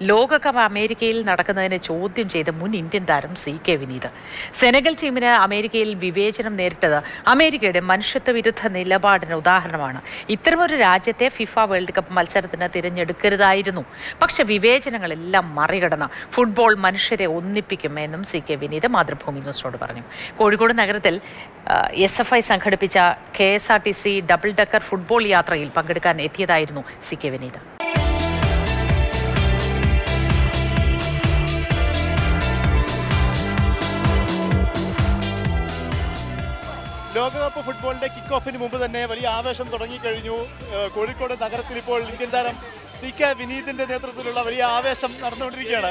ലോകകപ്പ് അമേരിക്കയിൽ നടക്കുന്നതിനെ ചോദ്യം ചെയ്ത് മുൻ ഇന്ത്യൻ താരം CK വിനീത്. സെനഗൽ ടീമിന് അമേരിക്കയിൽ വിവേചനം നേരിട്ടത് അമേരിക്കയുടെ മനുഷ്യത്വ വിരുദ്ധ നിലപാടിന് ഉദാഹരണമാണ്. ഇത്തരമൊരു രാജ്യത്തെ ഫിഫ വേൾഡ് കപ്പ് മത്സരത്തിന് തിരഞ്ഞെടുക്കരുതായിരുന്നു. പക്ഷെ വിവേചനങ്ങളെല്ലാം മറികടന്ന് ഫുട്ബോൾ മനുഷ്യരെ ഒന്നിപ്പിക്കുമെന്നും CK വിനീത് മാതൃഭൂമി ന്യൂസിനോട് പറഞ്ഞു. കോഴിക്കോട് നഗരത്തിൽ SFI സംഘടിപ്പിച്ച KSRTC ഡബിൾ ഡക്കർ ഫുട്ബോൾ യാത്രയിൽ പങ്കെടുക്കാൻ എത്തിയതായിരുന്നു CK വിനീത്. ലോകകപ്പ് ഫുട്ബോളിന്റെ കിക്ക് ഓഫിന് മുമ്പ് തന്നെ വലിയ ആവേശം തുടങ്ങിക്കഴിഞ്ഞു. കോഴിക്കോട് നഗരത്തിൽ ഇപ്പോൾ ഇന്ത്യൻ താരം CK വിനീതിന്റെ നേതൃത്വത്തിലുള്ള വലിയ ആവേശം നടന്നുകൊണ്ടിരിക്കുകയാണ്.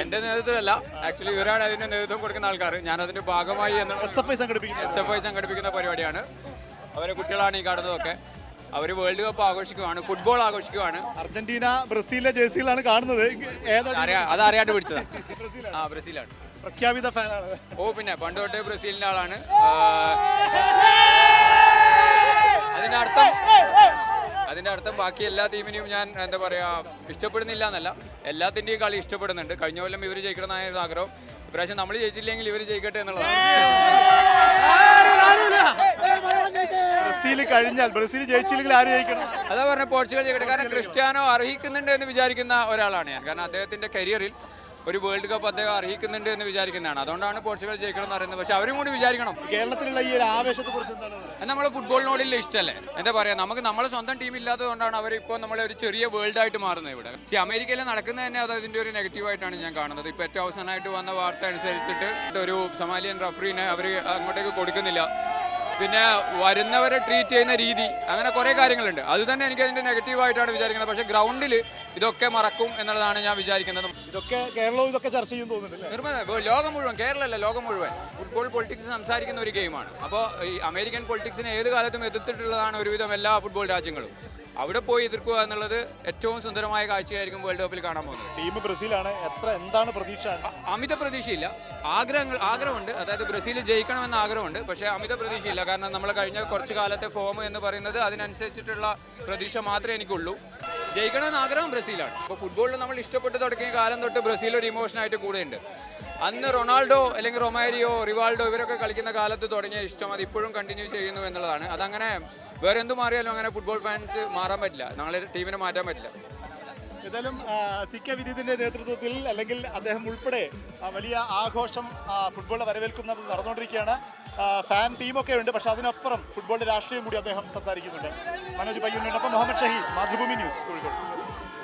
എന്റെ നേതൃത്വമല്ല, ആക്ച്വലി ഇവരാണ് അതിന്റെ നേതൃത്വം കൊടുക്കുന്ന ആൾക്കാർ. ഞാൻ അതിന്റെ ഭാഗമായി SFI സംഘടിപ്പിക്കുന്ന പരിപാടിയാണ്. അവരെ കുട്ടികളാണ് ഈ കാണുന്നതൊക്കെ. അവർ വേൾഡ് കപ്പ് ആഘോഷിക്കുവാണ്, ഫുട്ബോൾ ആഘോഷിക്കുവാണ്. അർജന്റീന ബ്രസീലിലെ ജേഴ്സികളാണ് കാണുന്നത്. അതറിയാണ്ട് പിടിച്ചത്. ബ്രസീലാണ്. പ്രഖ്യാപിത ഫാനാണ്. പിന്നെ പണ്ട് തൊട്ടേ ബ്രസീലിന്റെ ആളാണ്. അതിന്റെ അർത്ഥം ബാക്കി എല്ലാ ടീമിനെയും ഞാൻ എന്താ പറയാ ഇഷ്ടപ്പെടുന്നില്ല എന്നല്ല, എല്ലാത്തിന്റെയും കളി ഇഷ്ടപ്പെടുന്നുണ്ട്. കഴിഞ്ഞ കൊല്ലം ഇവർ ജയിക്കണമെന്നായിരുന്നു ആഗ്രഹം. ഇപ്രാവശ്യം നമ്മൾ ജയിച്ചില്ലെങ്കിൽ ഇവർ ജയിക്കട്ടെ എന്നുള്ളതാണ്. ബ്രസീൽ ജയിച്ചില്ലെങ്കിൽ ആര് ജയിക്കണം? അതാ പറഞ്ഞ പോർച്ചുഗൽ ജയിക്കട്ടെ. കാരണം ക്രിസ്ത്യാനോ അർഹിക്കുന്നുണ്ട് എന്ന് വിചാരിക്കുന്ന ഒരാളാണ് ഞാൻ. കാരണം അദ്ദേഹത്തിന്റെ കരിയറിൽ ഒരു വേൾഡ് കപ്പ് അദ്ദേഹം അർഹിക്കുന്നുണ്ട് എന്ന് വിചാരിക്കുന്നതാണ്. അതുകൊണ്ടാണ് പോർച്ചുഗൽ ജയിക്കണം എന്ന് പറയുന്നത്. പക്ഷെ അവരും കൂടി വിചാരിക്കണം. കേരളത്തിലുള്ള ഈ ഒരു ആവേശത്തെ കുറിച്ച് നമ്മളെ ഫുട്ബോളിനോടുള്ള ഇഷ്ടമല്ലേ? എന്താ പറയാ, നമുക്ക് നമ്മളെ സ്വന്തം ടീം ഇല്ലാത്തതുകൊണ്ടാണ് അവർ ഇപ്പോൾ നമ്മളെ ഒരു ചെറിയ വേൾഡ് ആയിട്ട് മാറുന്നത് ഇവിടെ. പക്ഷേ അമേരിക്കയിൽ നടക്കുന്നത് തന്നെ അത് അതിന്റെ ഒരു നെഗറ്റീവായിട്ടാണ് ഞാൻ കാണുന്നത്. ഇപ്പോൾ ഏറ്റവും അവസാനമായിട്ട് വന്ന വാർത്ത അനുസരിച്ചിട്ട് ഒരു സൊമാലിയൻ റഫറിനെ അവർ അങ്ങോട്ടേക്ക് കൊടുക്കുന്നില്ല. പിന്നെ വരുന്നവരെ ട്രീറ്റ് ചെയ്യുന്ന രീതി, അങ്ങനെ കുറേ കാര്യങ്ങളുണ്ട്. അത് തന്നെ എനിക്ക് അതിന്റെ നെഗറ്റീവായിട്ടാണ് വിചാരിക്കുന്നത്. പക്ഷേ ഗ്രൗണ്ടിൽ ഇതൊക്കെ മറക്കും എന്നുള്ളതാണ് ഞാൻ വിചാരിക്കുന്നത്. ഇതൊക്കെ കേരളവും ഇതൊക്കെ ചർച്ച ചെയ്യും തോന്നുന്നുണ്ട്. ലോകം മുഴുവൻ, കേരളമല്ല ലോകം മുഴുവൻ ഫുട്ബോൾ പൊളിറ്റിക്സ് സംസാരിക്കുന്ന ഒരു ഗെയിമാണ്. അപ്പോൾ ഈ അമേരിക്കൻ പൊളിറ്റിക്സിനെ ഏത് കാലത്തും എതിർത്തിട്ടുള്ളതാണ് ഒരുവിധം എല്ലാ ഫുട്ബോൾ രാജ്യങ്ങളും. അവിടെ പോയി എതിർക്കുക എന്നുള്ളത് ഏറ്റവും സുന്ദരമായ കാഴ്ചയായിരിക്കും വേൾഡ് കപ്പിൽ കാണാൻ പോകുന്നത്. ടീം ബ്രസീലാണ്. എന്താണ് പ്രതീക്ഷ? അമിത പ്രതീക്ഷയില്ല. ആഗ്രഹമുണ്ട്. അതായത് ബ്രസീൽ ജയിക്കണമെന്ന ആഗ്രഹമുണ്ട്. പക്ഷേ അമിത പ്രതീക്ഷയില്ല. കാരണം നമ്മൾ കഴിഞ്ഞ കുറച്ച് കാലത്തെ ഫോം എന്ന് പറയുന്നത് അതിനനുസരിച്ചിട്ടുള്ള പ്രതീക്ഷ മാത്രമേ എനിക്കുള്ളൂ. ജയിക്കണമെന്ന ആഗ്രഹം ബ്രസീലാണ്. അപ്പോൾ ഫുട്ബോളിൽ നമ്മൾ ഇഷ്ടപ്പെട്ട് തുടങ്ങിയ കാലം തൊട്ട് ബ്രസീൽ ഒരു ഇമോഷനായിട്ട് കൂടെയുണ്ട്. അന്ന് റൊണാൾഡോ അല്ലെങ്കിൽ റൊമാരിയോ, റിവാൾഡോ ഇവരൊക്കെ കളിക്കുന്ന കാലത്ത് തുടങ്ങിയ ഇഷ്ടം അത് ഇപ്പോഴും കണ്ടിന്യൂ ചെയ്യുന്നു എന്നുള്ളതാണ്. അതങ്ങനെ വേറെ എന്ത് മാറിയാലും അങ്ങനെ ഫുട്ബോൾ ഫാൻസ് മാറാൻ പറ്റില്ല. ഞങ്ങളെ ടീമിനെ മാറ്റാൻ പറ്റില്ല. ഏതായാലും CK വിനീതിന്റെ നേതൃത്വത്തിൽ അല്ലെങ്കിൽ അദ്ദേഹം ഉൾപ്പെടെ വലിയ ആഘോഷം ഫുട്ബോളിനെ വരവേൽക്കുന്നത് നടന്നുകൊണ്ടിരിക്കുകയാണ്. ഫാൻ ടീമൊക്കെ ഉണ്ട്. പക്ഷെ അതിനപ്പുറം ഫുട്ബോളിന്റെ രാഷ്ട്രീയം കൂടി അദ്ദേഹം സംസാരിക്കുന്നുണ്ട്. മനോജ് പയ്യന്നൂരിനൊപ്പം മുഹമ്മദ് ഷഹീദ്, മാതൃഭൂമി ന്യൂസ്, കോഴിക്കോട്.